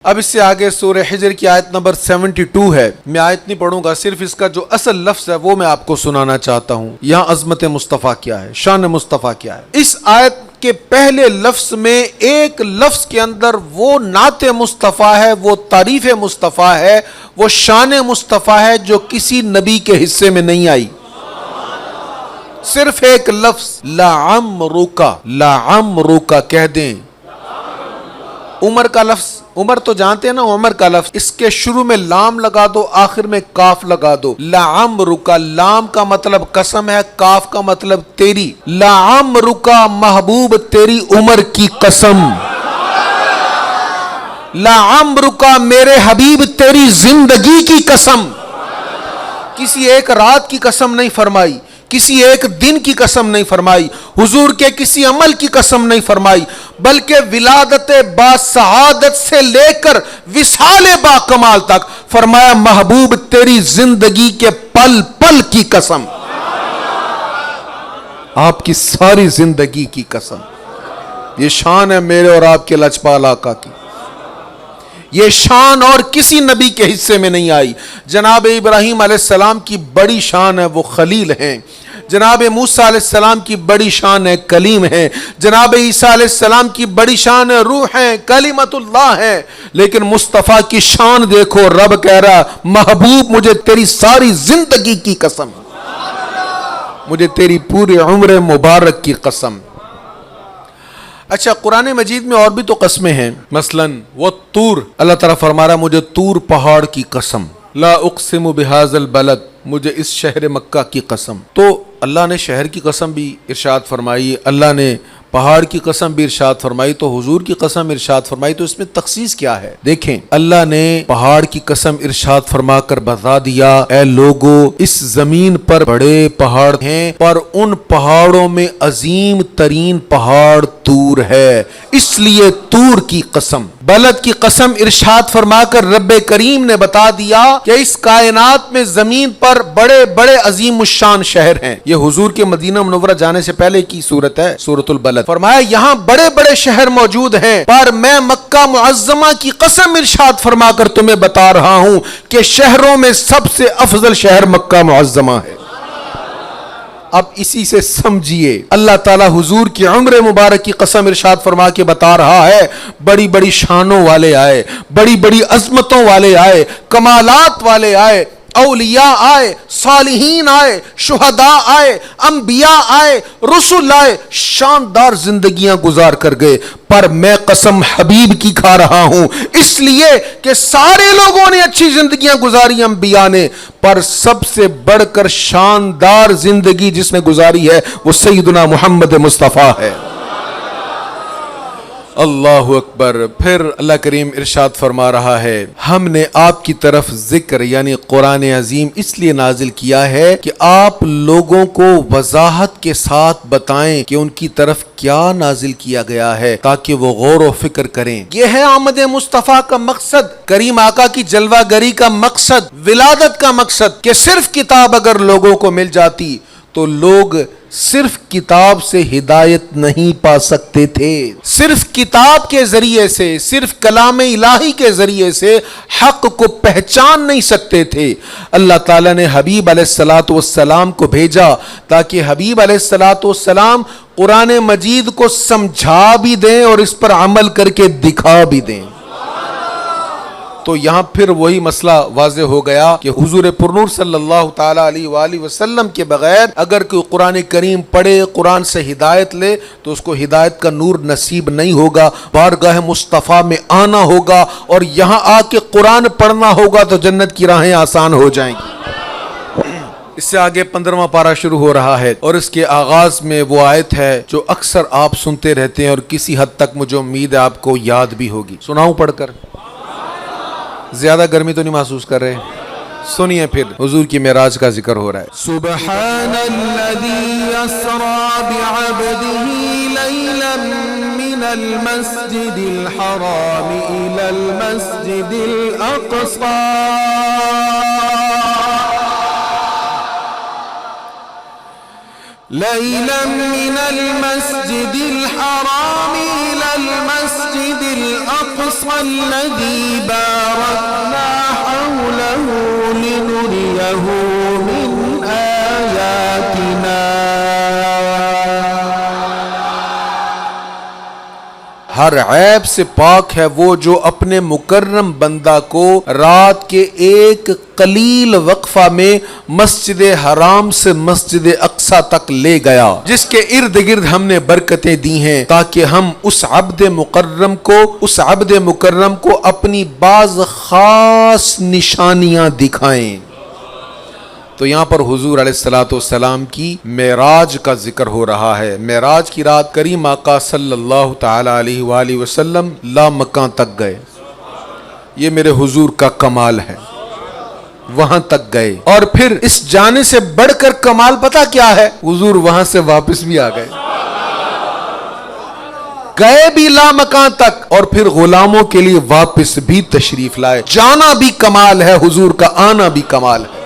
اب اس سے آگے سورہ حجر کی آیت نمبر 72 ہے. میں آیت نہیں پڑھوں گا، صرف اس کا جو اصل لفظ ہے وہ میں آپ کو سنانا چاہتا ہوں. یہاں عظمت مصطفیٰ کیا ہے، شان مصطفیٰ کیا ہے. اس آیت کے پہلے لفظ میں ایک لفظ کے اندر وہ نعت مصطفیٰ ہے، وہ تعریف مصطفیٰ ہے، وہ شان مصطفیٰ ہے جو کسی نبی کے حصے میں نہیں آئی. صرف ایک لفظ لعمرک، لعمرک کہہ دیں. عمر کا لفظ، عمر تو جانتے ہیں نا، عمر کا لفظ، اس کے شروع میں لام لگا دو، آخر میں کاف لگا دو. لعمرک، لام کا مطلب قسم ہے، کاف کا مطلب تیری. لعمرک محبوب تیری عمر کی قسم. لعمرک میرے حبیب تیری زندگی کی قسم. کسی ایک رات کی قسم نہیں فرمائی، کسی ایک دن کی قسم نہیں فرمائی، حضور کے کسی عمل کی قسم نہیں فرمائی، بلکہ ولادت با سعادت سے لے کر وصال با کمال تک فرمایا محبوب تیری زندگی کے پل پل کی قسم، آپ کی ساری زندگی کی قسم. یہ شان ہے میرے اور آپ کے لجپال آقا کی. یہ شان اور کسی نبی کے حصے میں نہیں آئی. جناب ابراہیم علیہ السلام کی بڑی شان ہے، وہ خلیل ہیں. جناب موسیٰ علیہ السلام کی بڑی شان ہے، کلیم ہیں. جناب عیسیٰ علیہ السلام کی بڑی شان ہے، روح ہیں، کلمت اللہ ہیں. لیکن مصطفیٰ کی شان دیکھو، رب کہہ رہا محبوب مجھے تیری ساری زندگی کی قسم، مجھے تیری پوری عمر مبارک کی قسم. اچھا، قرآن مجید میں اور بھی تو قسمیں ہیں. مثلا وہ طور، اللہ تعالیٰ فرما رہا مجھے طور پہاڑ کی قسم. لا اقسم بہذا البلد، مجھے اس شہر مکہ کی قسم. تو اللہ نے شہر کی قسم بھی ارشاد فرمائی، اللہ نے پہاڑ کی قسم بھی ارشاد فرمائی، تو حضور کی قسم ارشاد فرمائی. تو اس میں تخصیص کیا ہے؟ دیکھیں، اللہ نے پہاڑ کی قسم ارشاد فرما کر بتا دیا اے لوگو اس زمین پر بڑے پہاڑ ہیں، پر ان پہاڑوں میں عظیم ترین پہاڑ طور ہے، اس لیے طور کی قسم. بلد کی قسم ارشاد فرما کر رب کریم نے بتا دیا کہ اس کائنات میں زمین پر بڑے بڑے عظیم الشان شہر ہیں. یہ حضور کے مدینہ منورہ جانے سے پہلے کی صورت ہے، سورۃ البلد. فرمایا یہاں بڑے بڑے شہر موجود ہیں، پر میں مکہ معظمہ کی قسم ارشاد فرما کر تمہیں بتا رہا ہوں کہ شہروں میں سب سے افضل شہر مکہ معظمہ ہے. اب اسی سے سمجھیے اللہ تعالیٰ حضور کی عمر مبارک کی قسم ارشاد فرما کے بتا رہا ہے بڑی بڑی شانوں والے آئے، بڑی بڑی عظمتوں والے آئے، کمالات والے آئے، اولیاء آئے، صالحین آئے، شہداء آئے، انبیاء آئے، رسول آئے، شاندار زندگیاں گزار کر گئے. پر میں قسم حبیب کی کھا رہا ہوں، اس لیے کہ سارے لوگوں نے اچھی زندگیاں گزاری انبیاء نے، پر سب سے بڑھ کر شاندار زندگی جس نے گزاری ہے وہ سیدنا محمد مصطفیٰ ہے. اللہ اکبر. پھر اللہ کریم ارشاد فرما رہا ہے ہم نے آپ کی طرف ذکر یعنی قرآن عظیم اس لیے نازل کیا ہے کہ آپ لوگوں کو وضاحت کے ساتھ بتائیں کہ ان کی طرف کیا نازل کیا گیا ہے، تاکہ وہ غور و فکر کریں. یہ ہے آمد مصطفیٰ کا مقصد، کریم آقا کی جلوہ گری کا مقصد، ولادت کا مقصد، کہ صرف کتاب اگر لوگوں کو مل جاتی تو لوگ صرف کتاب سے ہدایت نہیں پا سکتے تھے. صرف کتاب کے ذریعے سے، صرف کلام الہی کے ذریعے سے حق کو پہچان نہیں سکتے تھے. اللہ تعالیٰ نے حبیب علیہ الصلاۃ والسلام کو بھیجا تاکہ حبیب علیہ الصلاۃ والسلام قرآن مجید کو سمجھا بھی دیں اور اس پر عمل کر کے دکھا بھی دیں. تو یہاں پھر وہی مسئلہ واضح ہو گیا کہ حضور پرنور صلی اللہ تعالیٰ علیہ وآلہ وسلم کے بغیر اگر کوئی قرآن کریم پڑھے، قرآن سے ہدایت لے، تو اس کو ہدایت کا نور نصیب نہیں ہوگا. بارگاہ مصطفیٰ میں آنا ہوگا اور یہاں آ کے قرآن پڑھنا ہوگا تو جنت کی راہیں آسان ہو جائیں گی. اس سے آگے 15واں پارہ شروع ہو رہا ہے اور اس کے آغاز میں وہ آیت ہے جو اکثر آپ سنتے رہتے ہیں اور کسی حد تک مجھے امید ہے آپ کو یاد بھی ہوگی. سناؤں پڑھ کر؟ زیادہ گرمی تو نہیں محسوس کر رہے؟ سنیے پھر حضور کی معراج کا ذکر ہو رہا ہے. سبحان الذی اسری بعبدہ لیلا من المسجد الحرام الى المسجد الاقصى لیلا من المسجد الحرام الى المسجد الاقصى الذي باركنا حوله لنريه من آياتنا. ہر عیب سے پاک ہے وہ جو اپنے مکرم بندہ کو رات کے ایک قلیل وقفہ میں مسجد حرام سے مسجد اقصی تک لے گیا، جس کے ارد گرد ہم نے برکتیں دی ہیں تاکہ ہم اس عبد مکرم کو اپنی بعض خاص نشانیاں دکھائیں. تو یہاں پر حضور علیہ السلام کی معراج کا ذکر ہو رہا ہے. معراج کی رات کریم آقا صلی اللہ تعالی علیہ وآلہ وسلم لا مکان تک گئے. یہ میرے حضور کا کمال ہے، وہاں تک گئے. اور پھر اس جانے سے بڑھ کر کمال پتہ کیا ہے؟ حضور وہاں سے واپس بھی آ گئے، گئے بھی لا مکان تک اور پھر غلاموں کے لیے واپس بھی تشریف لائے. جانا بھی کمال ہے حضور کا، آنا بھی کمال ہے.